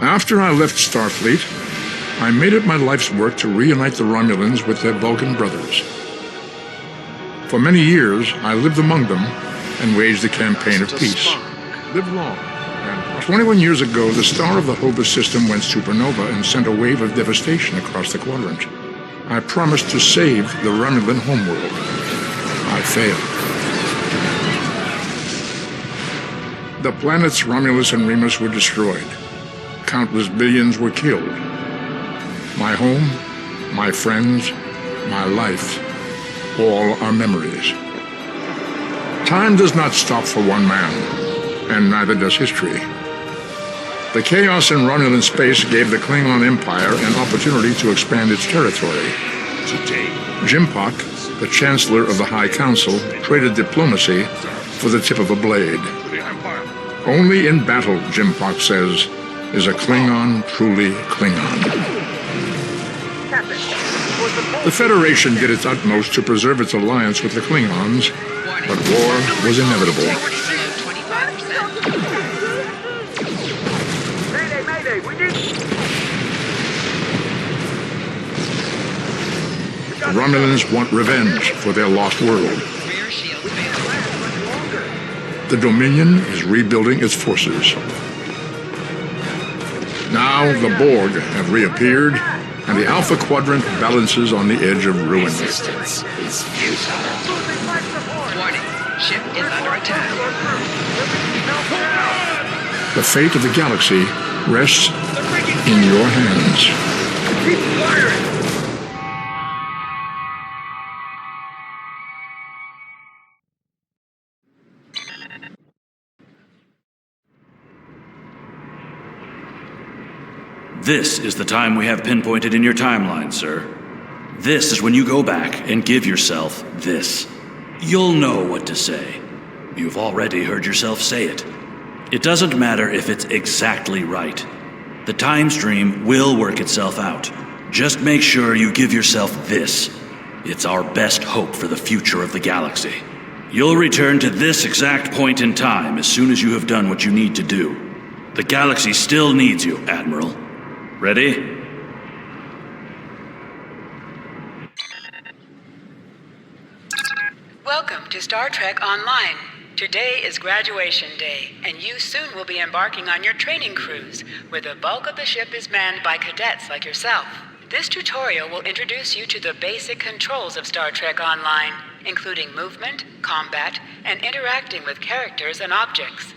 After I left Starfleet, I made it my life's work to reunite the Romulans with their Vulcan brothers. For many years, I lived among them and waged a campaign of peace. Live long. And 21 years ago, the star of the Hobus system went supernova and sent a wave of devastation across the quadrant. I promised to save the Romulan homeworld. I failed. The planets Romulus and Remus were destroyed. Countless billions were killed. My home, my friends, my life, all are memories. Time does not stop for one man, and neither does history. The chaos in Romulan space gave the Klingon Empire an opportunity to expand its territory. Today, Jimpak, the Chancellor of the High Council, traded diplomacy for the tip of a blade. Only in battle, Jimpak says, is a Klingon truly Klingon. The Federation did its utmost to preserve its alliance with the Klingons, but war was inevitable. The Romulans want revenge for their lost world. The Dominion is rebuilding its forces. Now the Borg have reappeared, and the Alpha Quadrant balances on the edge of ruin. resistance is futile. Warning, ship is under attack. The fate of the galaxy rests in your hands. Keep firing! This is the time we have pinpointed in your timeline, sir. This is when you go back and give yourself this. You'll know what to say. You've already heard yourself say it. It doesn't matter if it's exactly right. The time stream will work itself out. Just make sure you give yourself this. It's our best hope for the future of the galaxy. You'll return to this exact point in time as soon as you have done what you need to do. The galaxy still needs you, Admiral. Ready? Welcome to Star Trek Online. Today is graduation day, and you soon will be embarking on your training cruise, where the bulk of the ship is manned by cadets like yourself. This tutorial will introduce you to the basic controls of Star Trek Online, including movement, combat, and interacting with characters and objects.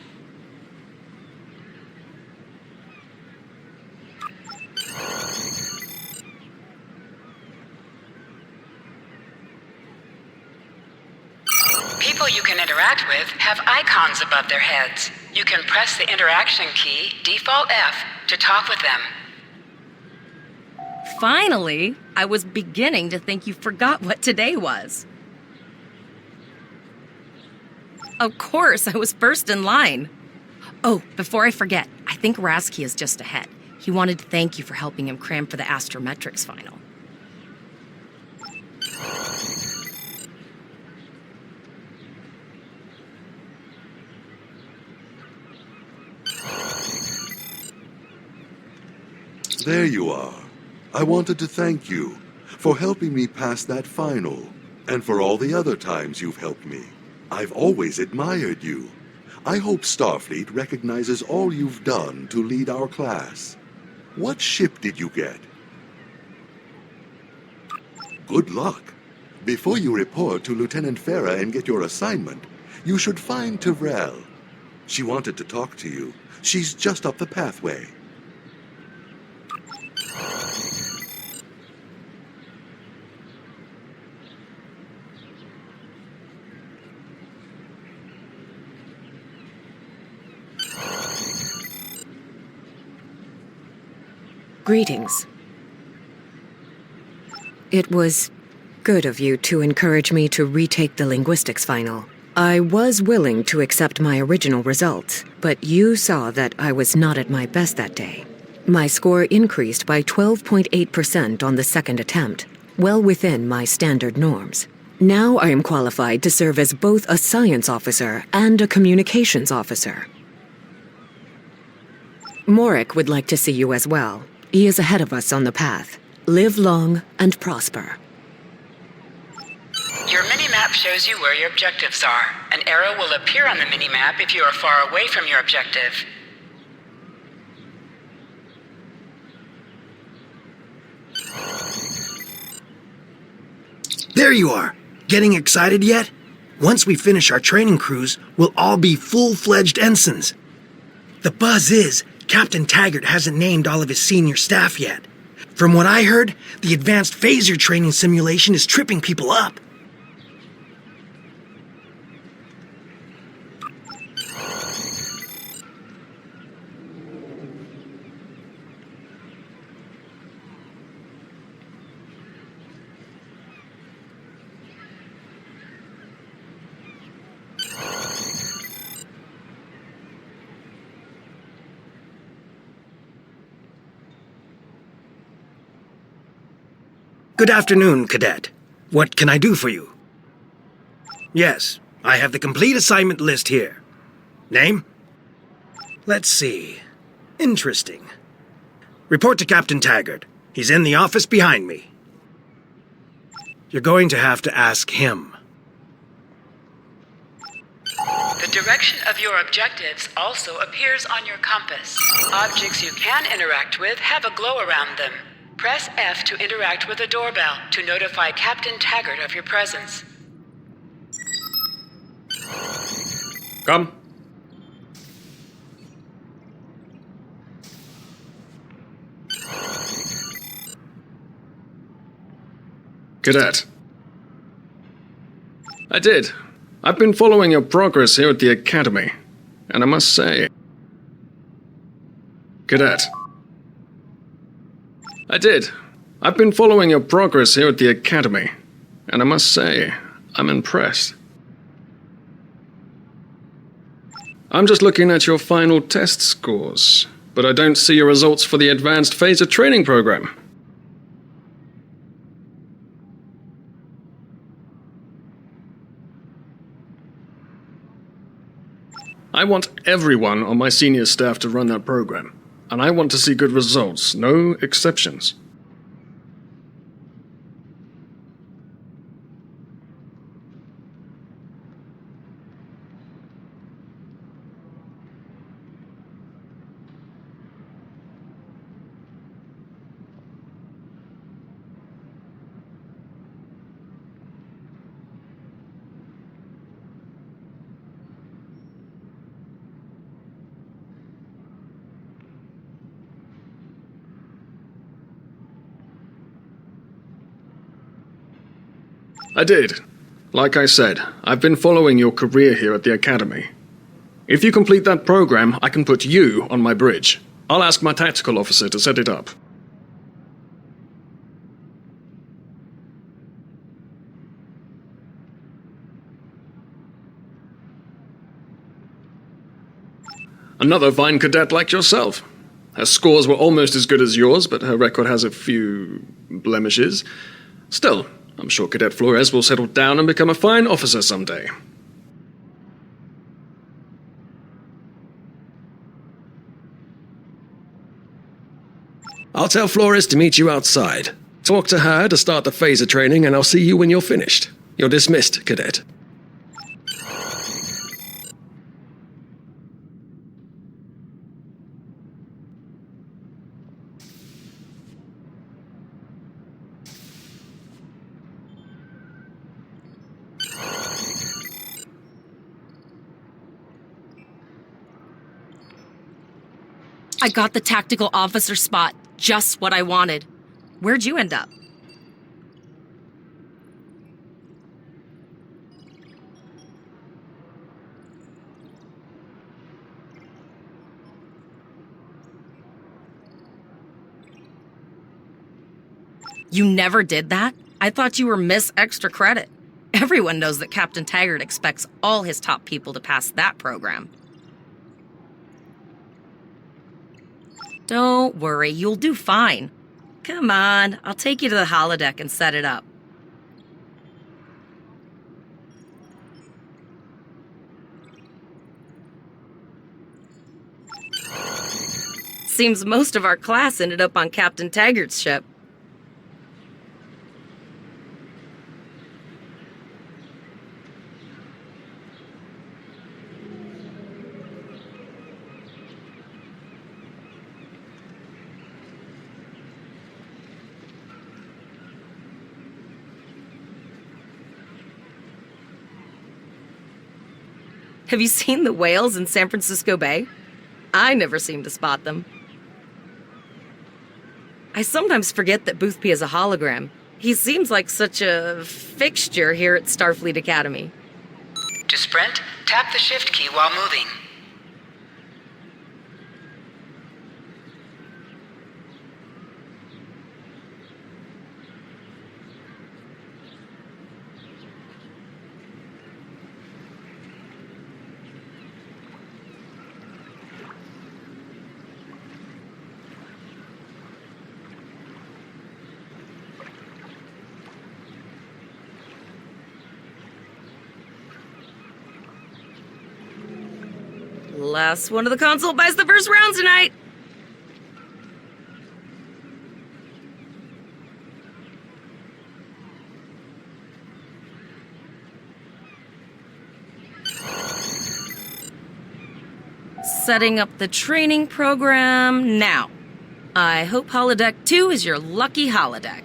People you can interact with have icons above their heads. You can press the interaction key, Default F, to talk with them. Finally, I was beginning to think you forgot what today was. Of course, I was first in line. Oh, before I forget, I think Rasky is just ahead. He wanted to thank you for helping him cram for the Astrometrics final. There you are. I wanted to thank you for helping me pass that final, and for all the other times you've helped me. I've always admired you. I hope Starfleet recognizes all you've done to lead our class. What ship did you get? Good luck. Before you report to Lieutenant Farah and get your assignment, you should find Tyrell. She wanted to talk to you. She's just up the pathway. Greetings. It was good of you to encourage me to retake the linguistics final. I was willing to accept my original results, but you saw that I was not at my best that day. My score increased by 12.8% on the second attempt, well within my standard norms. Now I am qualified to serve as both a science officer and a communications officer. Morik would like to see you as well. He is ahead of us on the path. Live long and prosper. Your mini-map shows you where your objectives are. An arrow will appear on the mini-map if you are far away from your objective. There you are! Getting excited yet? Once we finish our training cruise, we'll all be full-fledged ensigns. The buzz is, Captain Taggart hasn't named all of his senior staff yet. From what I heard, the advanced phaser training simulation is tripping people up. Good afternoon, Cadet. What can I do for you? Yes, I have the complete assignment list here. Name? Let's see. Interesting. Report to Captain Taggart. He's in the office behind me. You're going to have to ask him. The direction of your objectives also appears on your compass. Objects you can interact with have a glow around them. Press F to interact with a doorbell to notify Captain Taggart of your presence. Come. Cadet. I did. I've been following your progress here at the Academy, and I must say... Cadet. I did. I've been following your progress here at the Academy, and I must say, I'm impressed. I'm just looking at your final test scores, but I don't see your results for the Advanced Phaser Training Program. I want everyone on my senior staff to run that program. And I want to see good results, no exceptions. I did. Like I said, I've been following your career here at the Academy. If you complete that program, I can put you on my bridge. I'll ask my tactical officer to set it up. Another fine cadet like yourself. Her scores were almost as good as yours, but her record has a few blemishes. Still, I'm sure Cadet Flores will settle down and become a fine officer someday. I'll tell Flores to meet you outside. Talk to her to start the phaser training, and I'll see you when you're finished. You're dismissed, Cadet. I got the tactical officer spot. Just what I wanted. Where'd you end up? You never did that? I thought you were Miss Extra Credit. Everyone knows that Captain Taggart expects all his top people to pass that program. Don't worry, you'll do fine. Come on, I'll take you to the holodeck and set it up. Seems most of our class ended up on Captain Taggart's ship. Have you seen the whales in San Francisco Bay? I never seem to spot them. I sometimes forget that Boothby is a hologram. He seems like such a fixture here at Starfleet Academy. To sprint, tap the shift key while moving. Last one of the console buys the first round tonight. Setting up the training program now. I hope Holodeck 2 is your lucky holodeck.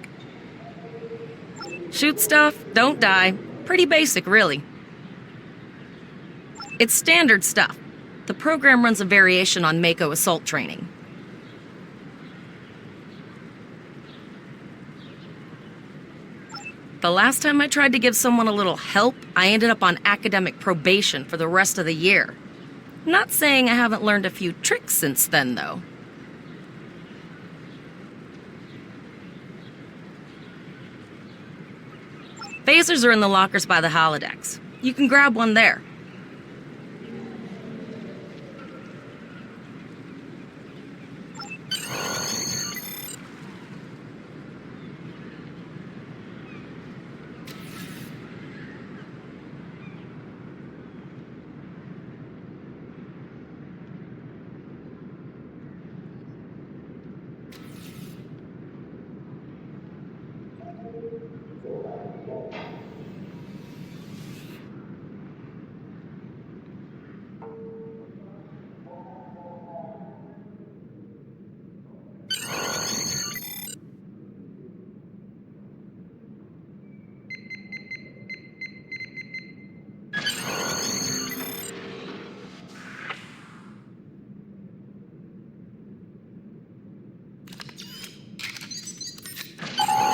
Shoot stuff, don't die. Pretty basic, really. It's standard stuff. The program runs a variation on Mako assault training. The last time I tried to give someone a little help, I ended up on academic probation for the rest of the year. Not saying I haven't learned a few tricks since then, though. Phasers are in the lockers by the holodecks. You can grab one there.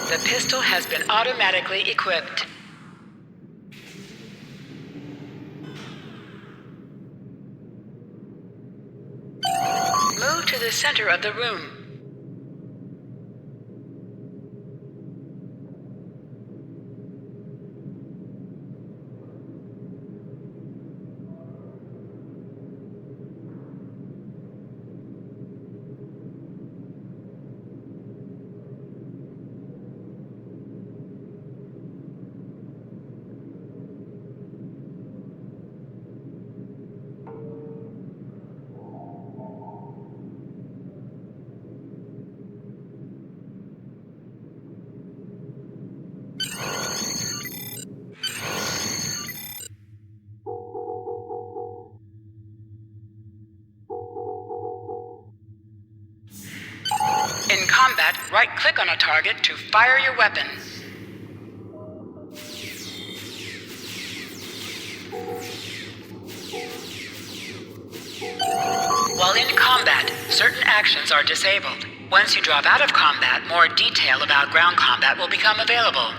The pistol has been automatically equipped. Move to the center of the room. In combat, right-click on a target to fire your weapon. While in combat, certain actions are disabled. Once you drop out of combat, more detail about ground combat will become available.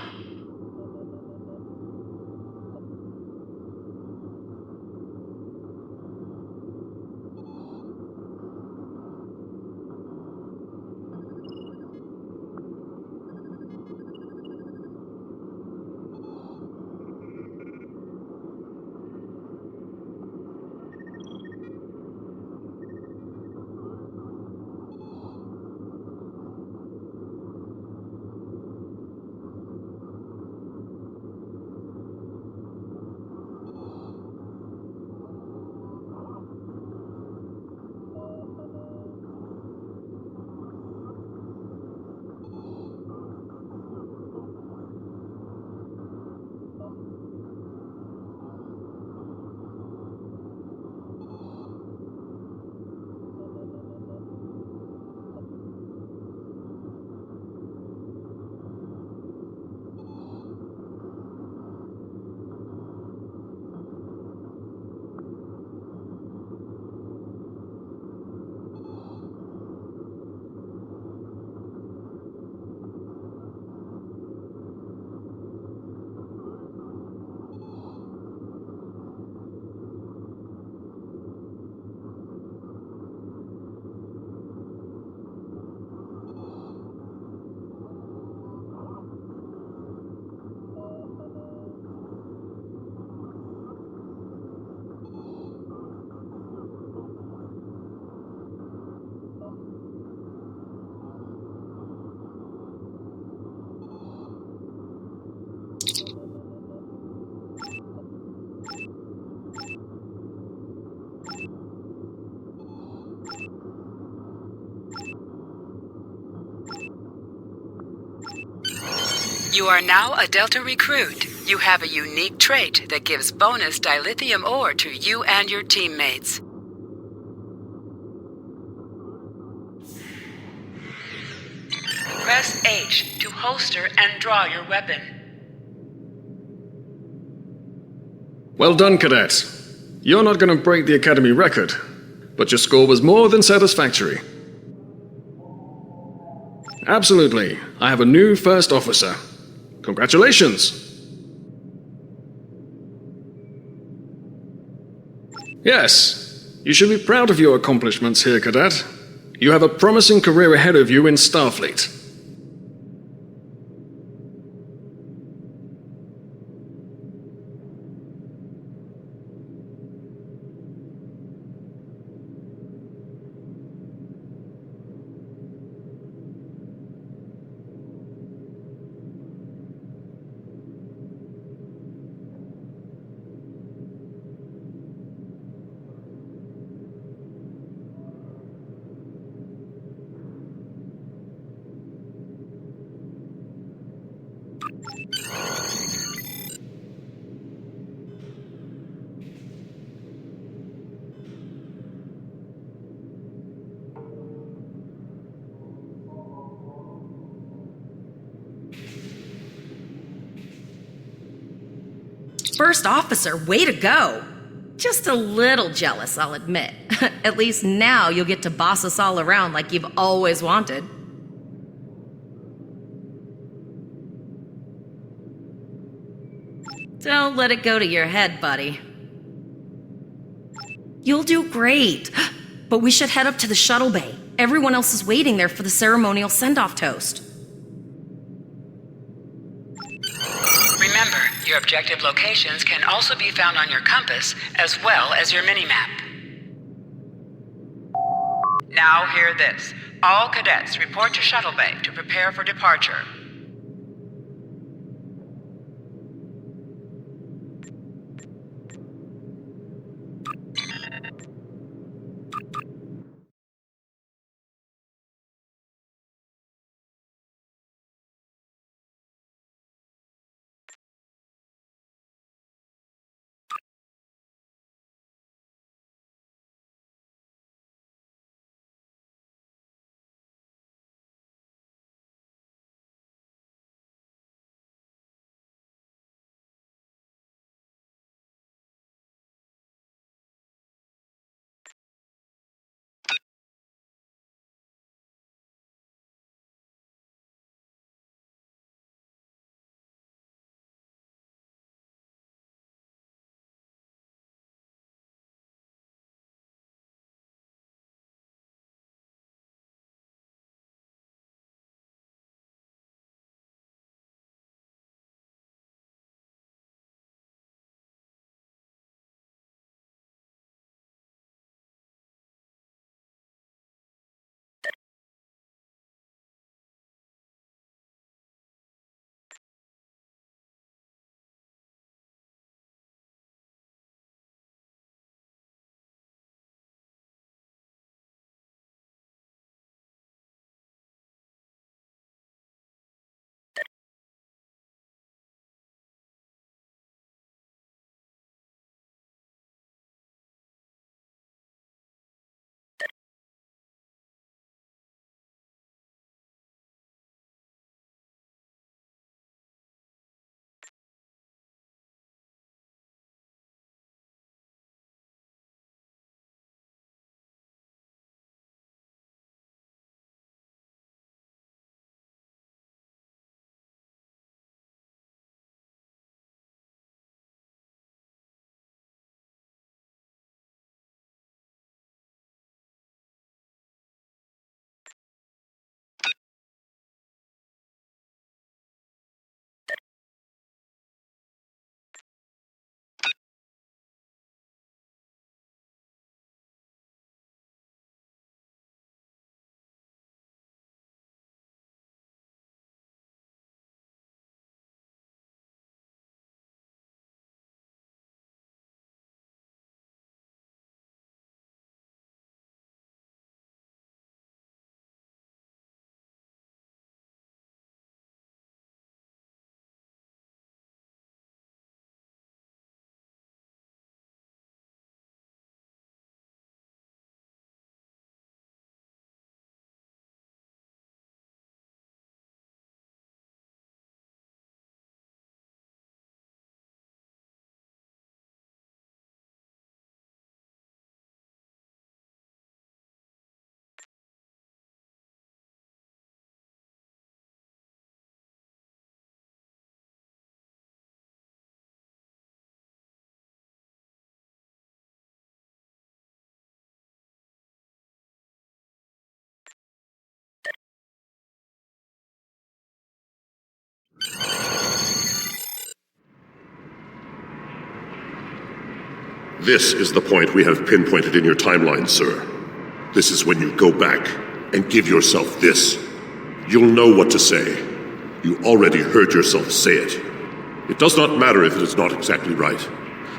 You are now a Delta recruit. You have a unique trait that gives bonus dilithium ore to you and your teammates. Press H to holster and draw your weapon. Well done, Cadet. You're not going to break the Academy record, but your score was more than satisfactory. Absolutely. I have a new first officer. Congratulations. Yes, you should be proud of your accomplishments here, Cadet. You have a promising career ahead of you in Starfleet. First officer, way to go! Just a little jealous, I'll admit. At least now you'll get to boss us all around like you've always wanted. Don't let it go to your head, buddy. You'll do great. But we should head up to the shuttle bay. Everyone else is waiting there for the ceremonial send-off toast. Remember, your objective locations can also be found on your compass as well as your minimap. Now hear this. All cadets report to shuttle bay to prepare for departure. This is the point we have pinpointed in your timeline, sir. This is when you go back and give yourself this. You'll know what to say. You already heard yourself say it. It does not matter if it is not exactly right.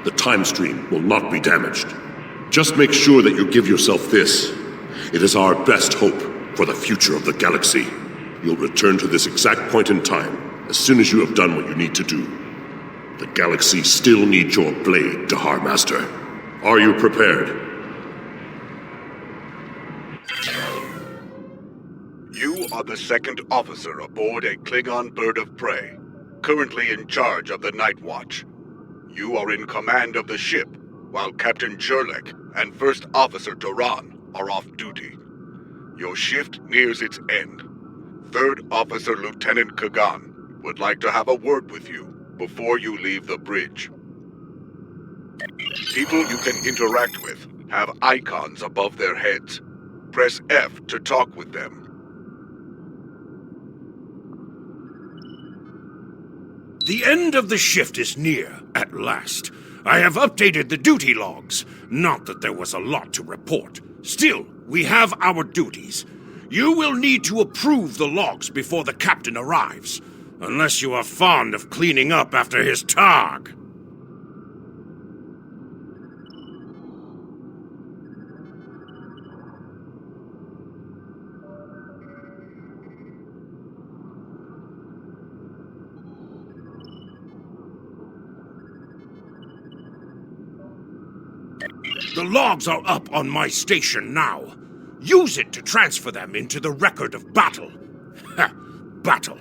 The time stream will not be damaged. Just make sure that you give yourself this. It is our best hope for the future of the galaxy. You'll return to this exact point in time as soon as you have done what you need to do. The galaxy still needs your blade, Dahar Master. Are you prepared? You are the second officer aboard a Klingon bird of prey, currently in charge of the Night Watch. You are in command of the ship, while Captain Jurlek and First Officer Duran are off duty. Your shift nears its end. Third Officer Lieutenant Kagan would like to have a word with you before you leave the bridge. People you can interact with have icons above their heads. Press F to talk with them. The end of the shift is near, at last. I have updated the duty logs. Not that there was a lot to report. Still, we have our duties. You will need to approve the logs before the captain arrives, unless you are fond of cleaning up after his targ. The logs are up on my station now. Use it to transfer them into the record of battle. Ha! Battle.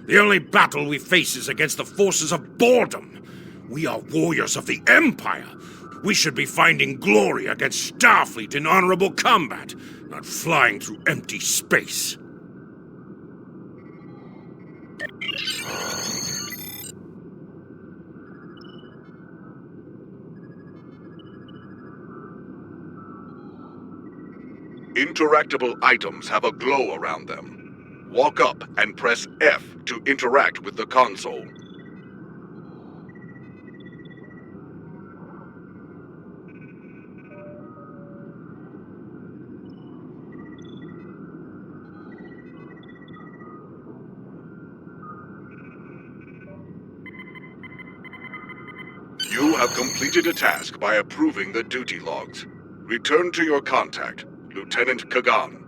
The only battle we face is against the forces of boredom. We are warriors of the Empire. We should be finding glory against Starfleet in honorable combat, not flying through empty space. Interactable items have a glow around them. Walk up and press F to interact with the console. You have completed a task by approving the duty logs. Return to your contact, Lieutenant Kagan.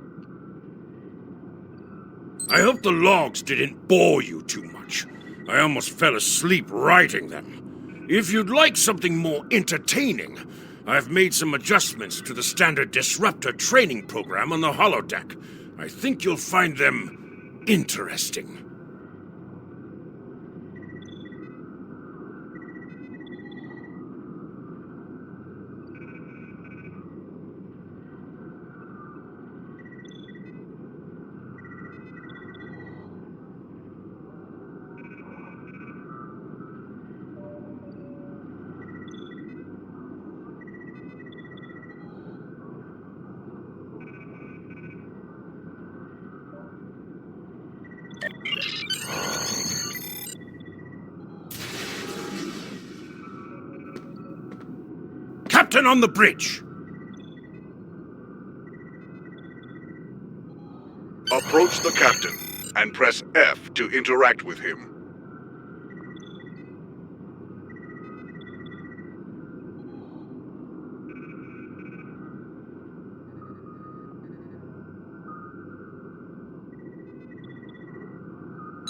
I hope the logs didn't bore you too much. I almost fell asleep writing them. If you'd like something more entertaining, I've made some adjustments to the standard disruptor training program on the holodeck. I think you'll find them interesting. Captain on the bridge! Approach the captain and press F to interact with him.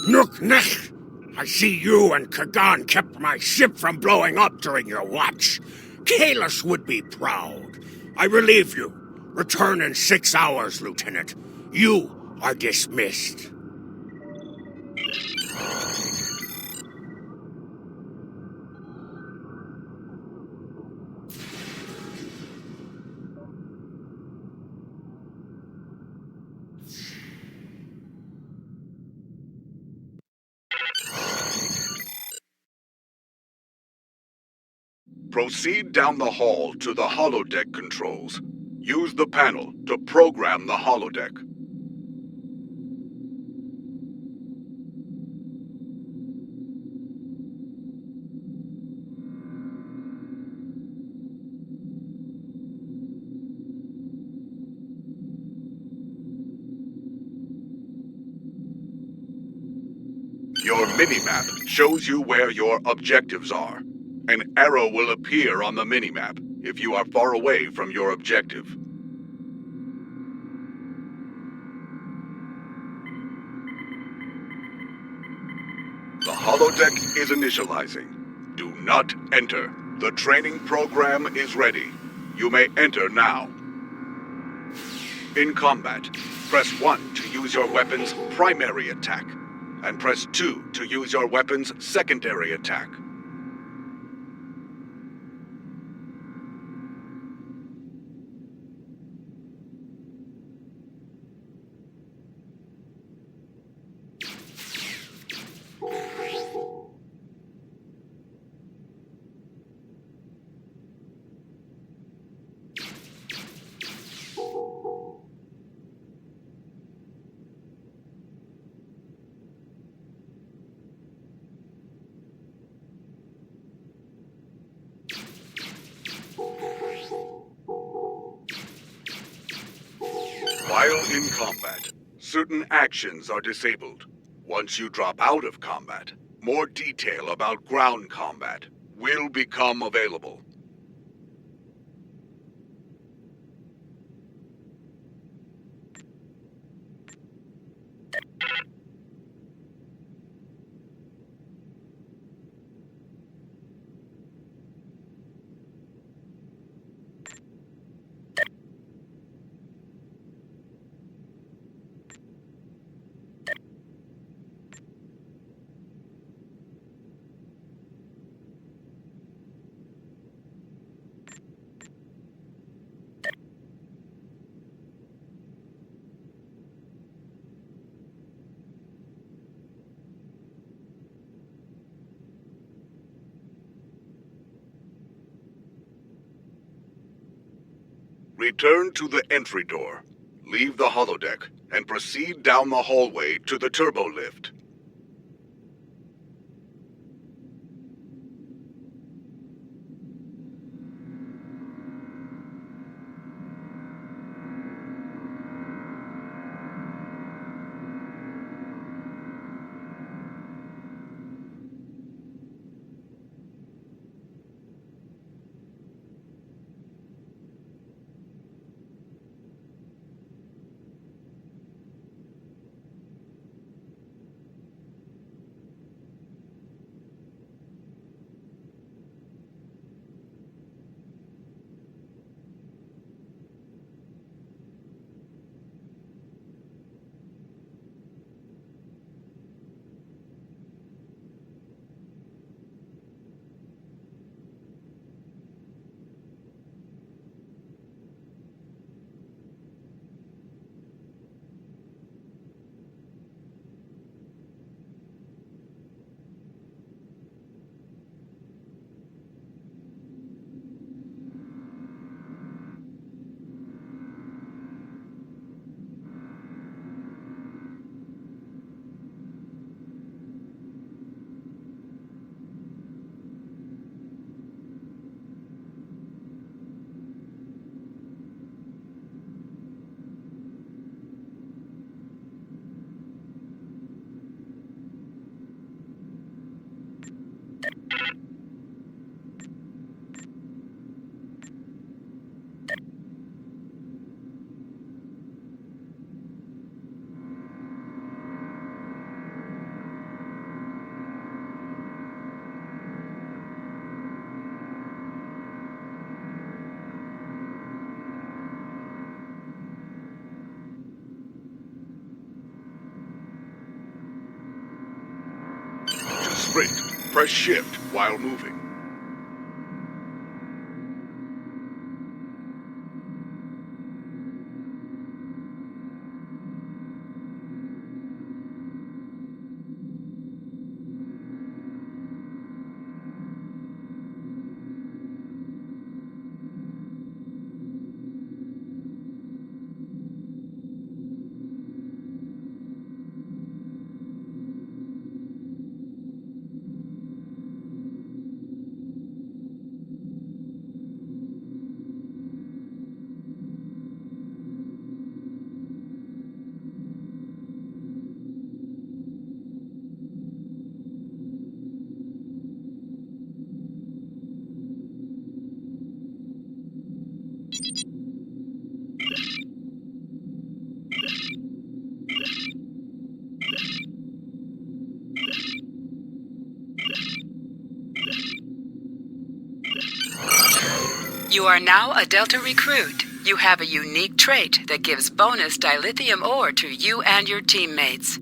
Nook-Nech! I see you and Kagan kept my ship from blowing up during your watch. Kahless would be proud. I relieve you. Return in 6 hours, Lieutenant. You are dismissed. Proceed down the hall to the holodeck controls. Use the panel to program the holodeck. Your minimap shows you where your objectives are. An arrow will appear on the minimap if you are far away from your objective. The holodeck is initializing. Do not enter. The training program is ready. You may enter now. In combat, press 1 to use your weapon's primary attack, and press 2 to use your weapon's secondary attack. While in combat, certain actions are disabled. Once you drop out of combat, more detail about ground combat will become available. Return to the entry door, leave the holodeck, and proceed down the hallway to the turbo lift. Sprint. Press shift while moving. You are now a Delta recruit. You have a unique trait that gives bonus dilithium ore to you and your teammates.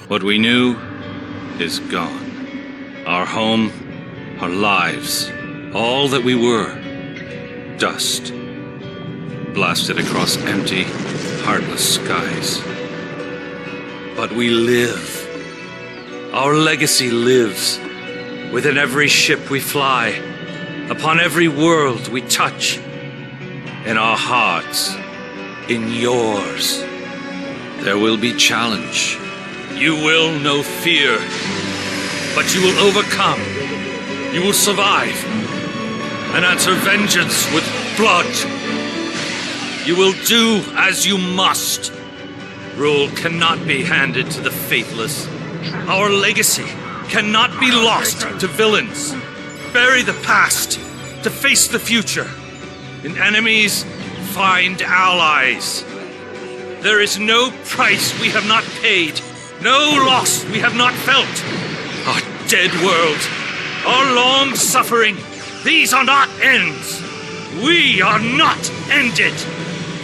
What we knew is gone. Our home, our lives, all that we were. Dust. Blasted across empty, heartless skies. But we live. Our legacy lives within every ship we fly, upon every world we touch, in our hearts, in yours. There will be challenge. You will know fear, but you will overcome. You will survive and answer vengeance with blood. You will do as you must. Rule cannot be handed to the faithless. Our legacy cannot be lost to villains. Bury the past to face the future. In enemies, find allies. There is no price we have not paid, no loss we have not felt. Our dead world, our long suffering, these are not ends. We are not ended.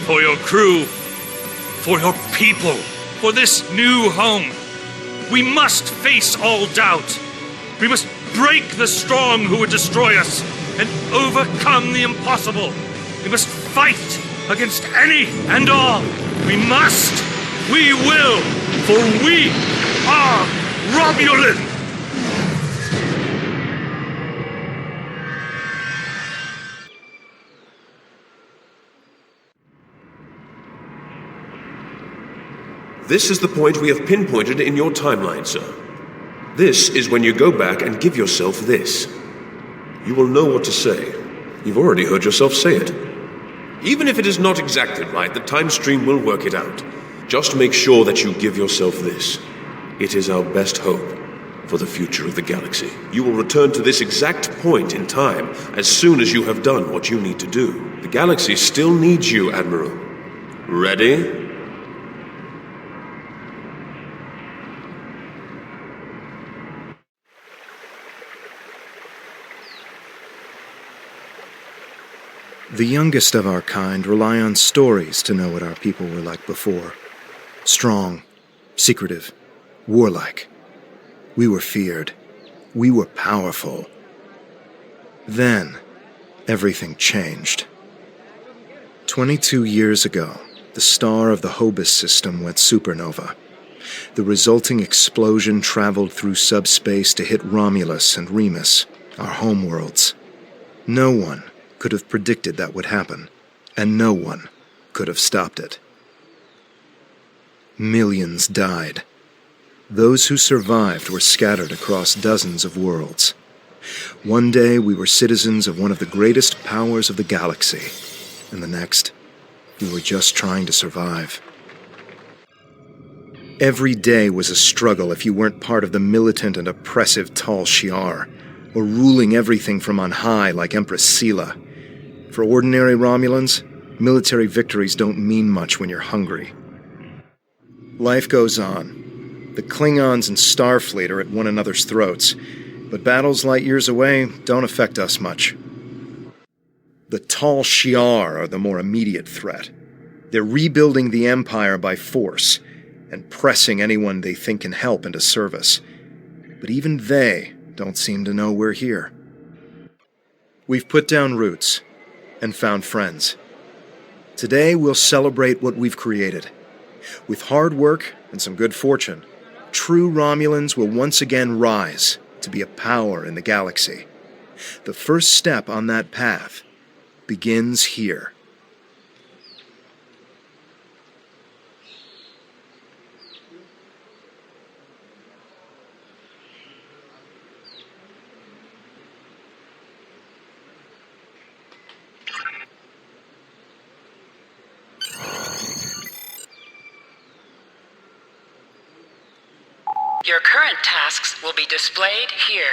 For your crew, for your people, for this new home, we must face all doubt. We must break the strong who would destroy us and overcome the impossible. We must fight against any and all. We must, we will, for we are Romulan! This is the point we have pinpointed in your timeline, sir. This is when you go back and give yourself this. You will know what to say. You've already heard yourself say it. Even if it is not exactly right, the time stream will work it out. Just make sure that you give yourself this. It is our best hope for the future of the galaxy. You will return to this exact point in time as soon as you have done what you need to do. The galaxy still needs you, Admiral. Ready? The youngest of our kind rely on stories to know what our people were like before. Strong, secretive, warlike. We were feared. We were powerful. Then, everything changed. 22 years ago, the star of the Hobus system went supernova. The resulting explosion traveled through subspace to hit Romulus and Remus, our homeworlds. No one could have predicted that would happen, and no one could have stopped it. Millions died. Those who survived were scattered across dozens of worlds. One day we were citizens of one of the greatest powers of the galaxy, and the next, we were just trying to survive. Every day was a struggle if you weren't part of the militant and oppressive Tal Shiar, or ruling everything from on high like Empress Sela. For ordinary Romulans, military victories don't mean much when you're hungry. Life goes on. The Klingons and Starfleet are at one another's throats, but battles light years away don't affect us much. The Tal Shiar are the more immediate threat. They're rebuilding the Empire by force, and pressing anyone they think can help into service. But even they don't seem to know we're here. We've put down roots and found friends. Today we'll celebrate what we've created. With hard work and some good fortune, true Romulans will once again rise to be a power in the galaxy. The first step on that path begins here. Your current tasks will be displayed here.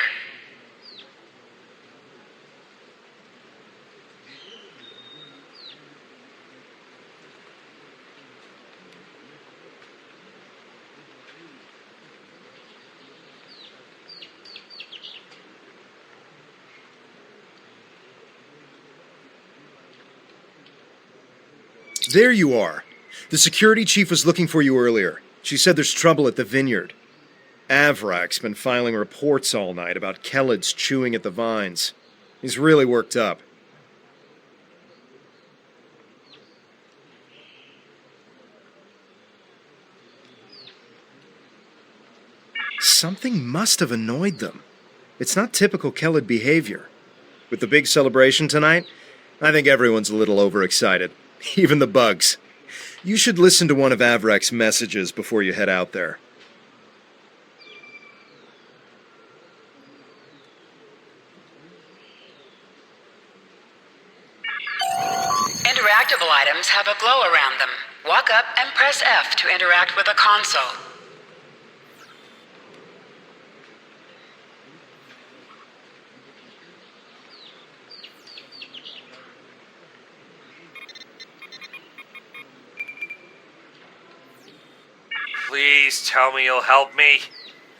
There you are. The security chief was looking for you earlier. She said there's trouble at the vineyard. Avrak's been filing reports all night about Kelled's chewing at the vines. He's really worked up. Something must have annoyed them. It's not typical Kelled behavior. With the big celebration tonight, I think everyone's a little overexcited. Even the bugs. You should listen to one of Avrak's messages before you head out there. Interactable items have a glow around them. Walk up and press F to interact with a console. Please tell me you'll help me.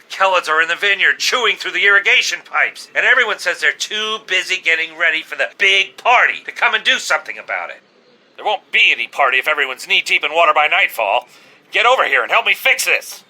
Kelleds are in the vineyard chewing through the irrigation pipes, and everyone says they're too busy getting ready for the big party to come and do something about it. There won't be any party if everyone's knee-deep in water by nightfall. Get over here and help me fix this.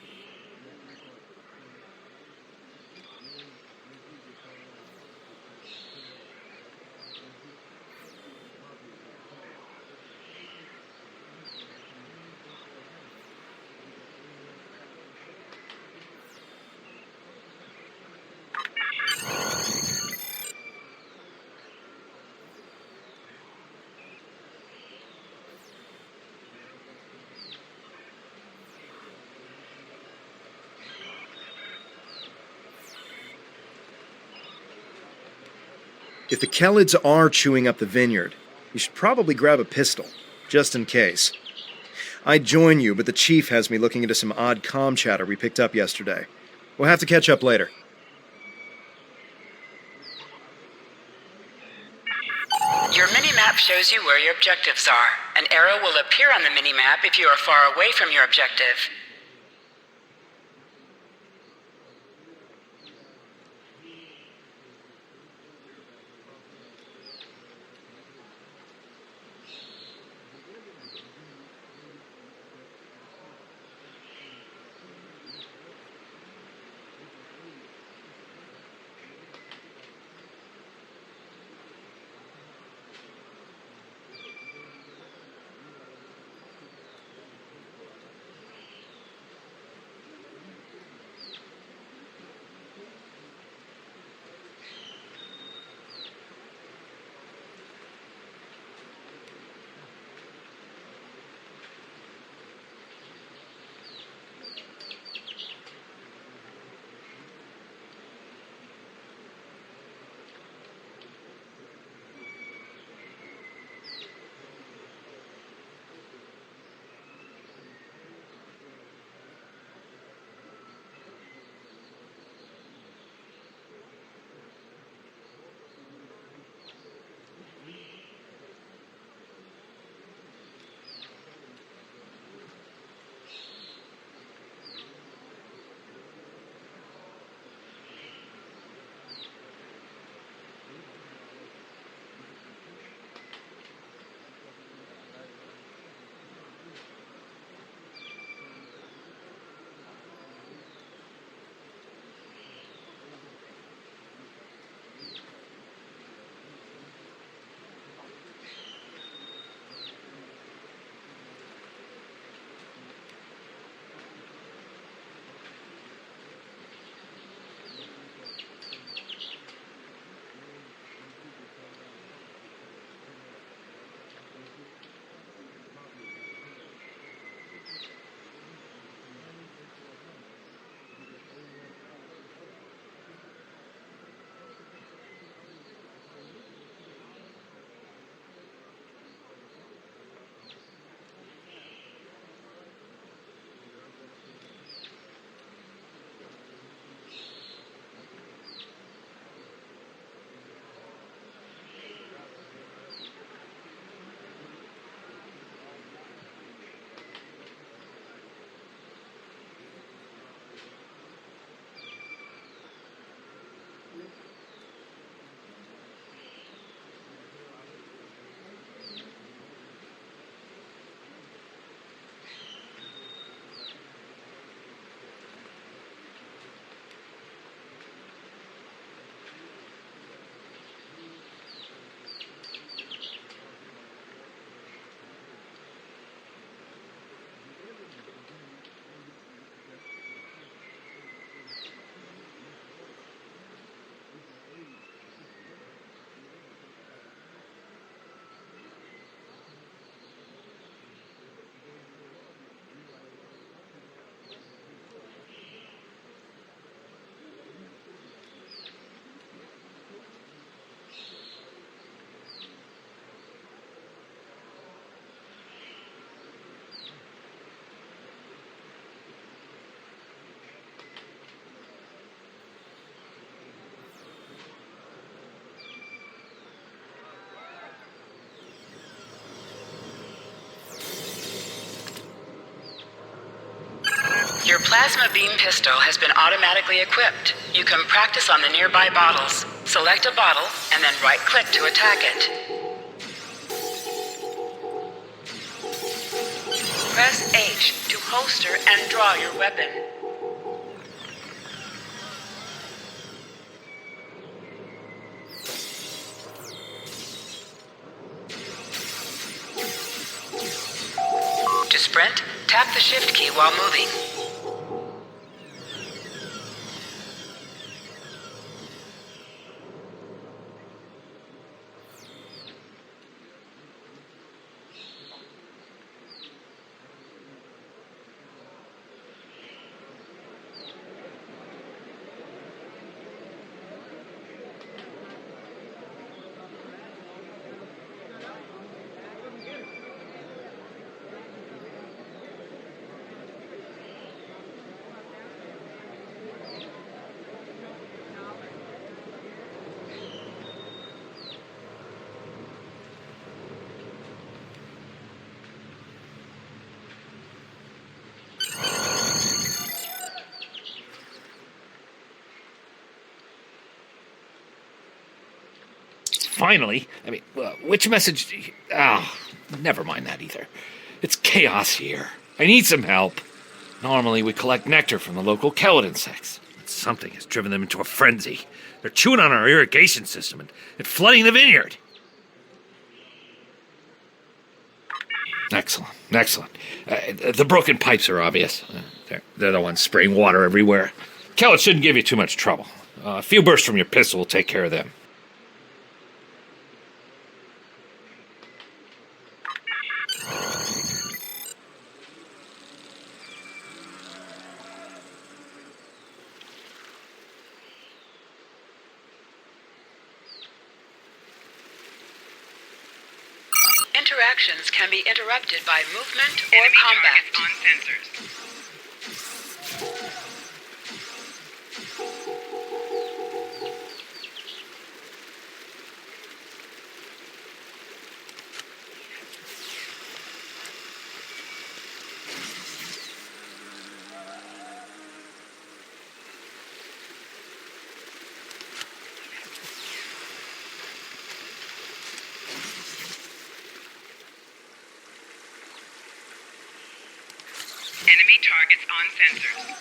If the Kelleds are chewing up the vineyard, you should probably grab a pistol, just in case. I'd join you, but the chief has me looking into some odd comm chatter we picked up yesterday. We'll have to catch up later. Your mini-map shows you where your objectives are. An arrow will appear on the mini-map if you are far away from your objective. Your plasma beam pistol has been automatically equipped. You can practice on the nearby bottles. Select a bottle and then right-click to attack it. Press H to holster and draw your weapon. To sprint, tap the shift key while moving. Finally. I mean, which message... never mind that either. It's chaos here. I need some help. Normally, we collect nectar from the local kelid insects. But something has driven them into a frenzy. They're chewing on our irrigation system and flooding the vineyard. Excellent. The broken pipes are obvious. They're the ones spraying water everywhere. Kelid shouldn't give you too much trouble. A few bursts from your pistol will take care of them. Interactions can be interrupted by movement or combat. On sensors. Enemy targets on sensors.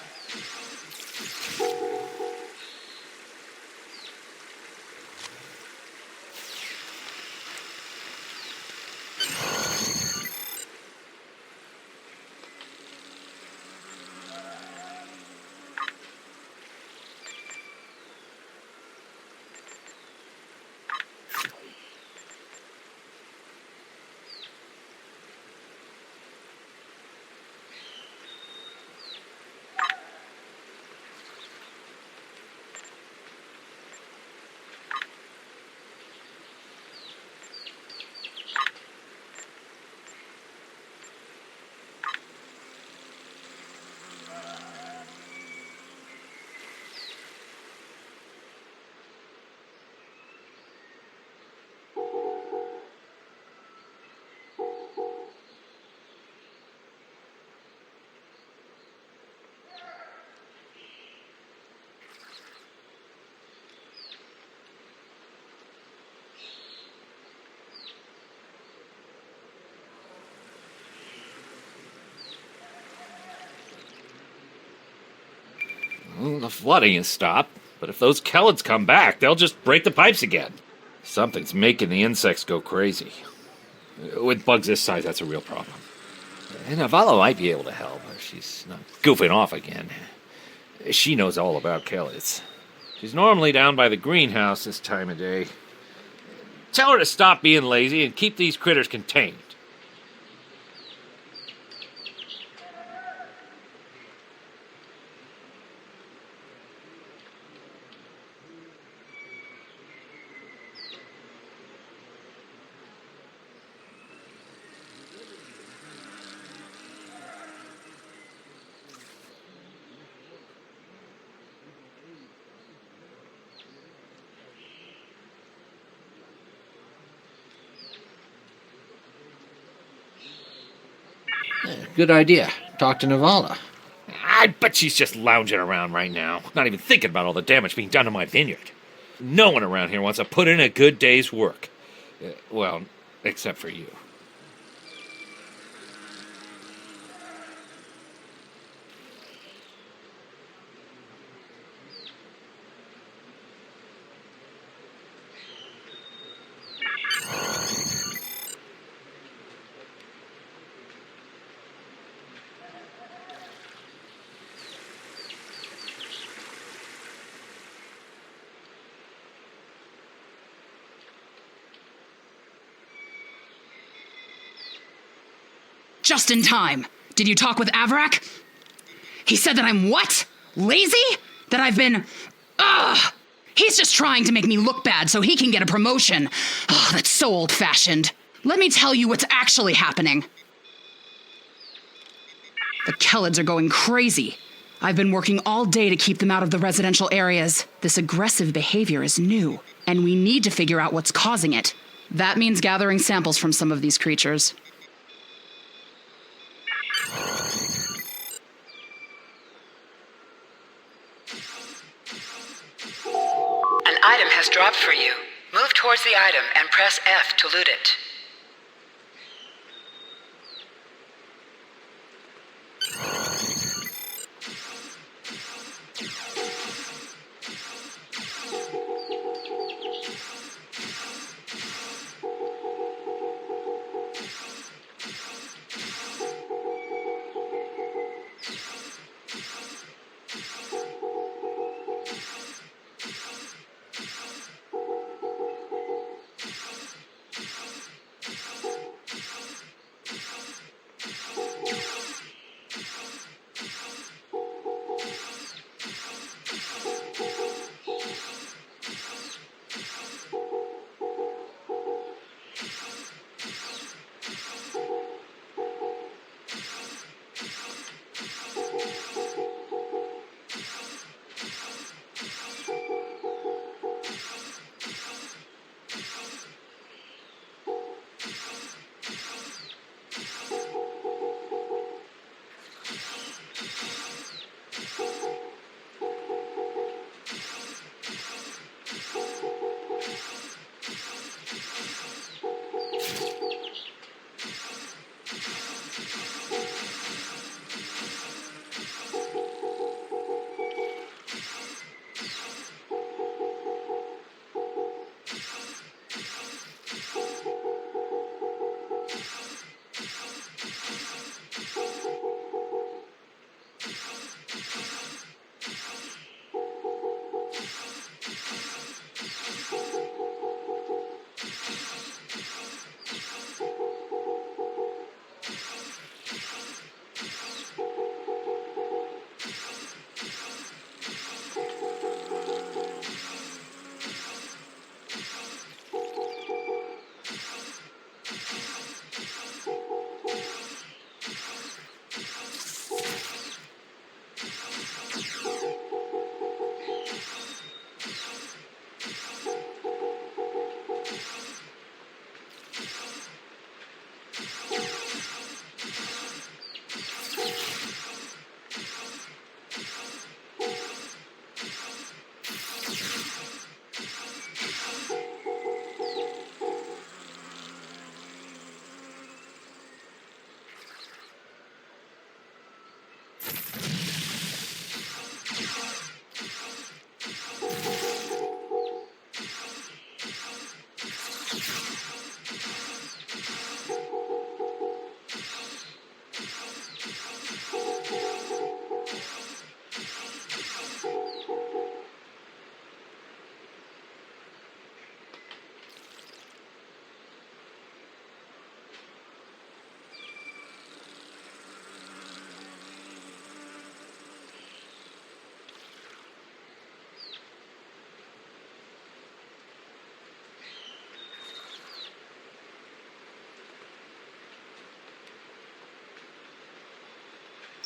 Well, the flooding has stopped, but if those Kelids come back, they'll just break the pipes again. Something's making the insects go crazy. With bugs this size, that's a real problem. And Navala might be able to help. She's not goofing off again. She knows all about Kelids. She's normally down by the greenhouse this time of day. Tell her to stop being lazy and keep these critters contained. Good idea. Talk to Navala. I bet she's just lounging around right now, not even thinking about all the damage being done to my vineyard. No one around here wants to put in a good day's work. Well, except for you. Just in time. Did you talk with Avrak? He said that I'm what? Lazy? That I've been... Ugh! He's just trying to make me look bad so he can get a promotion. Oh, that's so old-fashioned. Let me tell you what's actually happening. The Kellids are going crazy. I've been working all day to keep them out of the residential areas. This aggressive behavior is new, and we need to figure out what's causing it. That means gathering samples from some of these creatures. An item has dropped for you. Move towards the item and press F to loot it.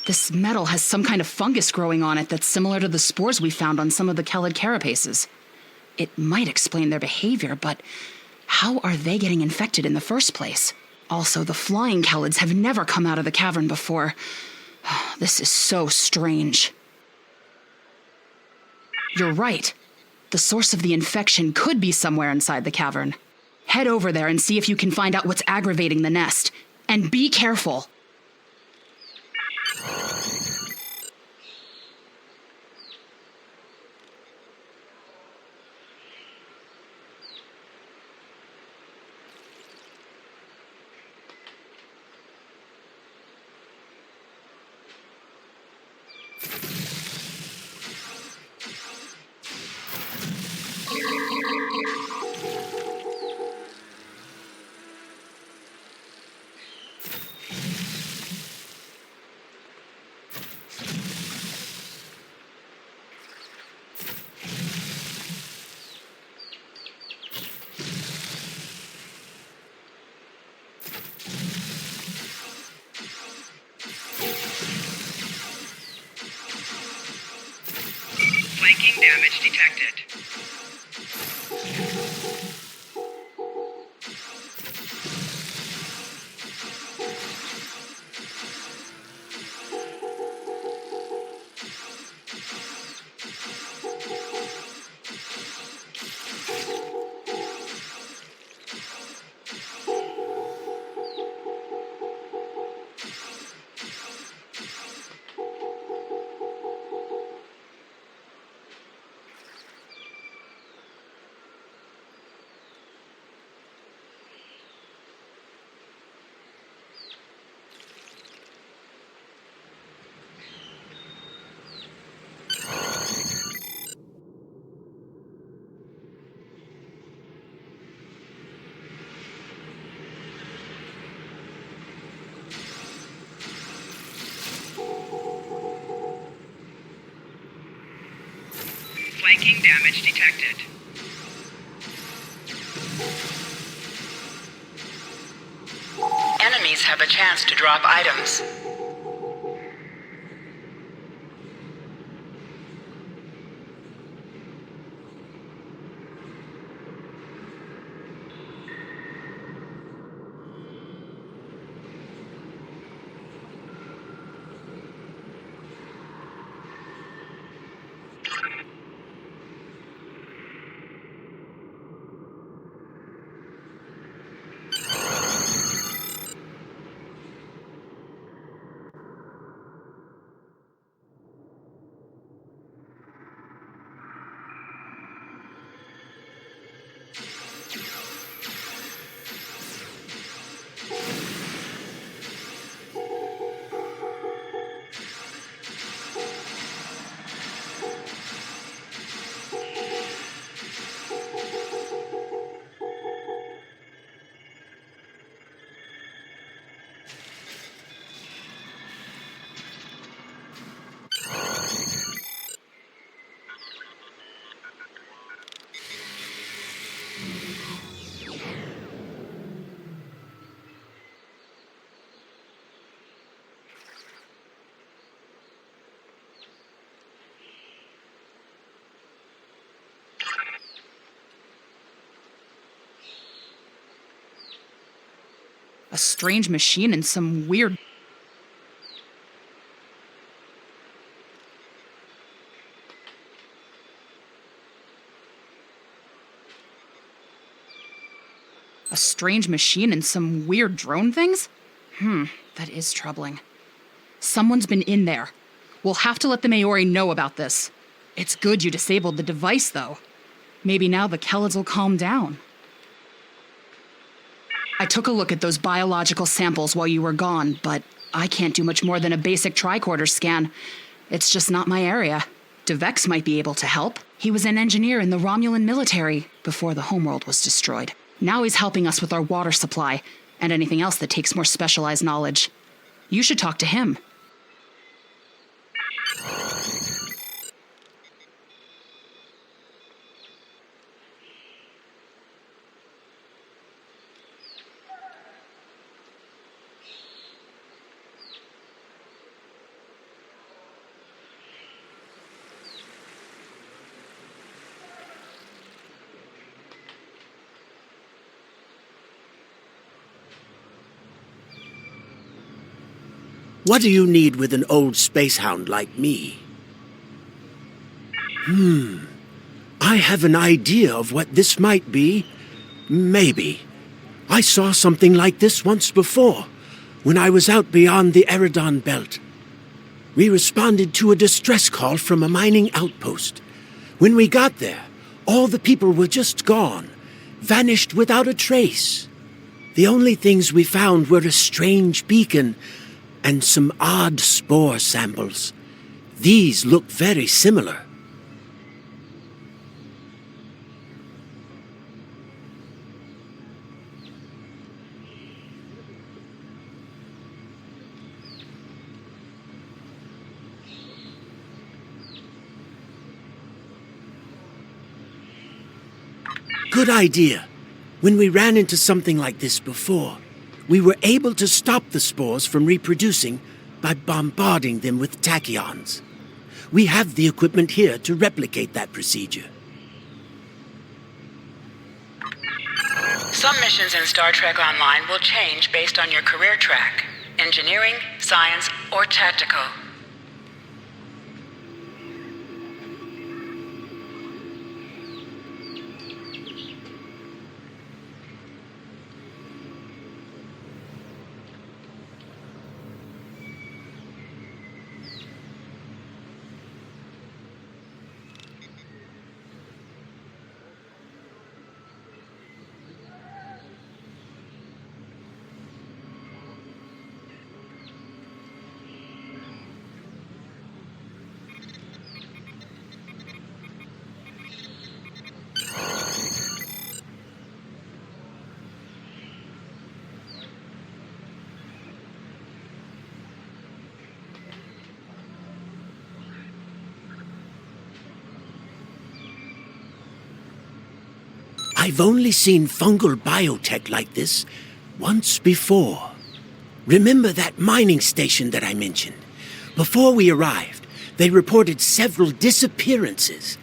This metal has some kind of fungus growing on it that's similar to the spores we found on some of the Kellid carapaces. It might explain their behavior, but how are they getting infected in the first place? Also, the flying Kellids have never come out of the cavern before. This is so strange. You're right. The source of the infection could be somewhere inside the cavern. Head over there and see if you can find out what's aggravating the nest. And be careful. Flanking damage detected. Flanking damage detected. Enemies have a chance to drop items. A strange machine and some weird... A strange machine and some weird drone things? That is troubling. Someone's been in there. We'll have to let the Maori know about this. It's good you disabled the device, though. Maybe now the Kellids will calm down. I took a look at those biological samples while you were gone, but I can't do much more than a basic tricorder scan. It's just not my area. DeVex might be able to help. He was an engineer in the Romulan military before the homeworld was destroyed. Now he's helping us with our water supply and anything else that takes more specialized knowledge. You should talk to him. What do you need with an old spacehound like me? I have an idea of what this might be. Maybe. I saw something like this once before, when I was out beyond the Eridon Belt. We responded to a distress call from a mining outpost. When we got there, all the people were just gone, vanished without a trace. The only things we found were a strange beacon and some odd spore samples. These look very similar. Good idea. When we ran into something like this before, we were able to stop the spores from reproducing by bombarding them with tachyons. We have the equipment here to replicate that procedure. Some missions in Star Trek Online will change based on your career track: engineering, science, or tactical. I've only seen fungal biotech like this once before. Remember that mining station that I mentioned? Before we arrived, they reported several disappearances.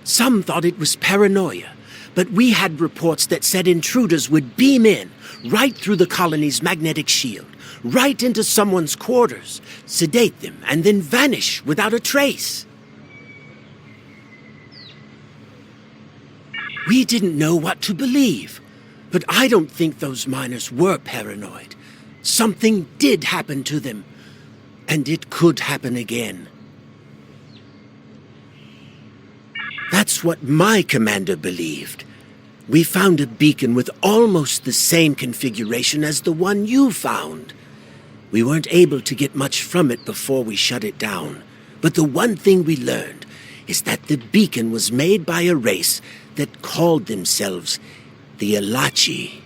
Some thought it was paranoia, but we had reports that said intruders would beam in right through the colony's magnetic shield, right into someone's quarters, sedate them, and then vanish without a trace. We didn't know what to believe, but I don't think those miners were paranoid. Something did happen to them, and it could happen again. That's what my commander believed. We found a beacon with almost the same configuration as the one you found. We weren't able to get much from it before we shut it down, but the one thing we learned is that the beacon was made by a race that called themselves the Elachi.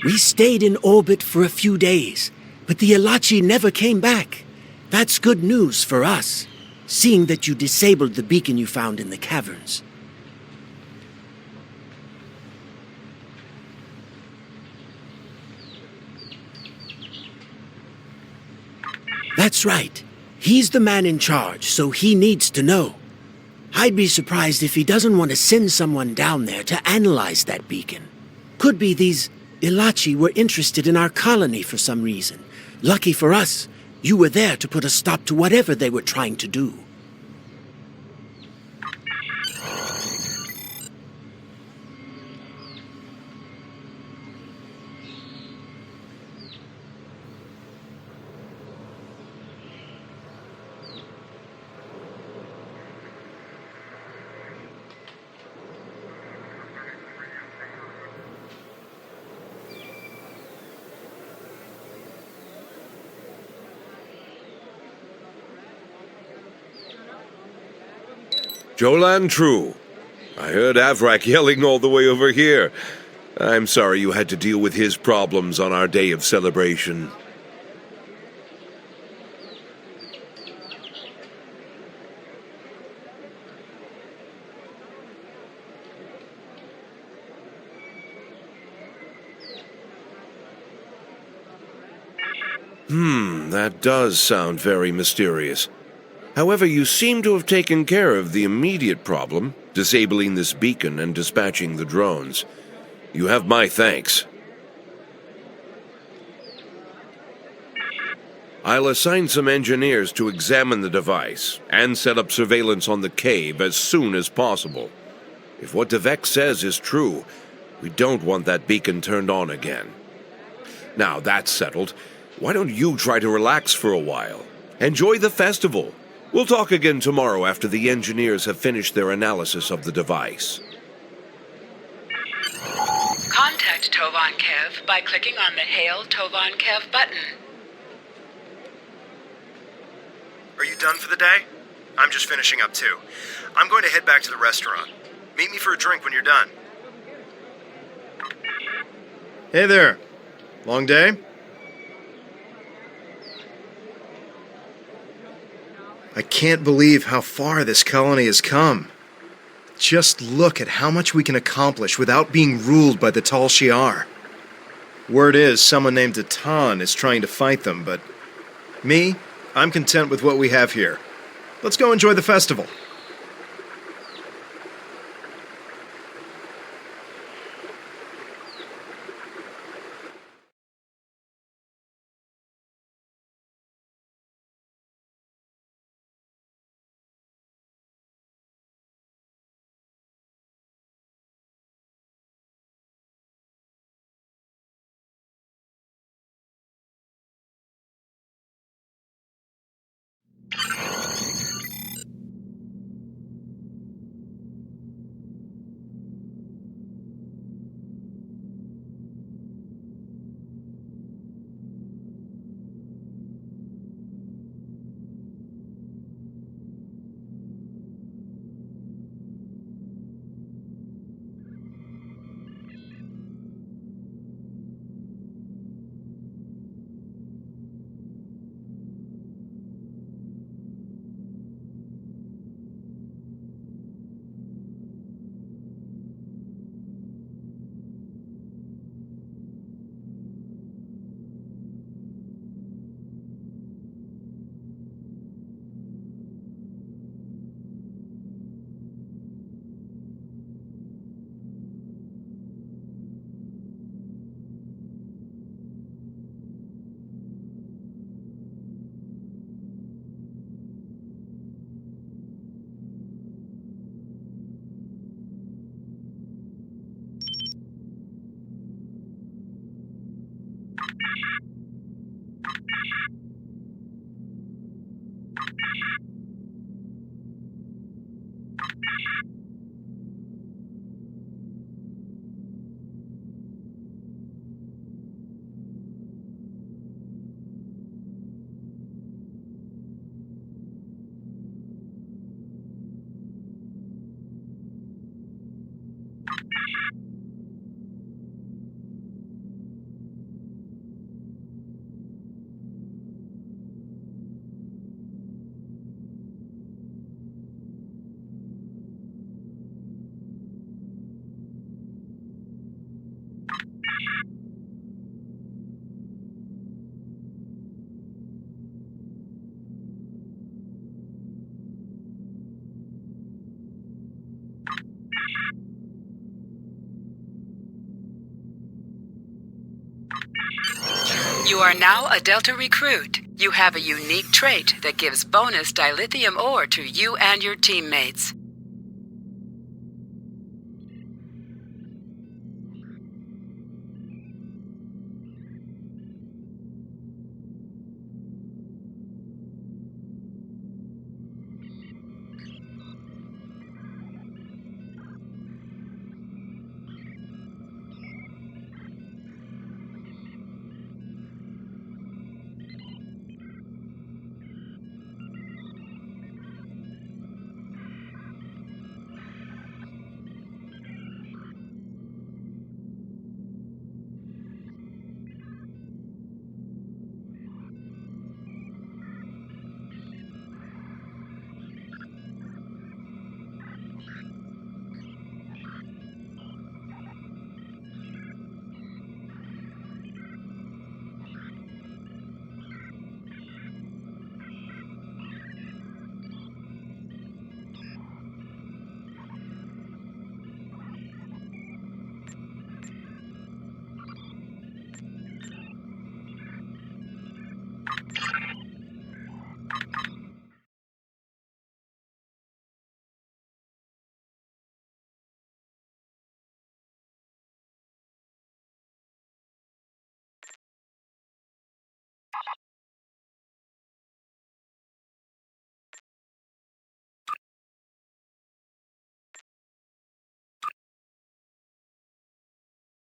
We stayed in orbit for a few days, but the Elachi never came back. That's good news for us, seeing that you disabled the beacon you found in the caverns. That's right. He's the man in charge, so he needs to know. I'd be surprised if he doesn't want to send someone down there to analyze that beacon. Could be these Elachi were interested in our colony for some reason. Lucky for us, you were there to put a stop to whatever they were trying to do. Jolan True. I heard Avrak yelling all the way over here. I'm sorry you had to deal with his problems on our day of celebration. That does sound very mysterious. However, you seem to have taken care of the immediate problem, disabling this beacon and dispatching the drones. You have my thanks. I'll assign some engineers to examine the device and set up surveillance on the cave as soon as possible. If what Devek says is true, we don't want that beacon turned on again. Now that's settled, why don't you try to relax for a while? Enjoy the festival. We'll talk again tomorrow after the engineers have finished their analysis of the device. Contact Tovan Kev by clicking on the Hail Tovan Kev button. Are you done for the day? I'm just finishing up too. I'm going to head back to the restaurant. Meet me for a drink when you're done. Hey there. Long day? I can't believe how far this colony has come. Just look at how much we can accomplish without being ruled by the Tal Shiar. Word is someone named Atan is trying to fight them, but me, I'm content with what we have here. Let's go enjoy the festival. You are now a Delta recruit. You have a unique trait that gives bonus dilithium ore to you and your teammates.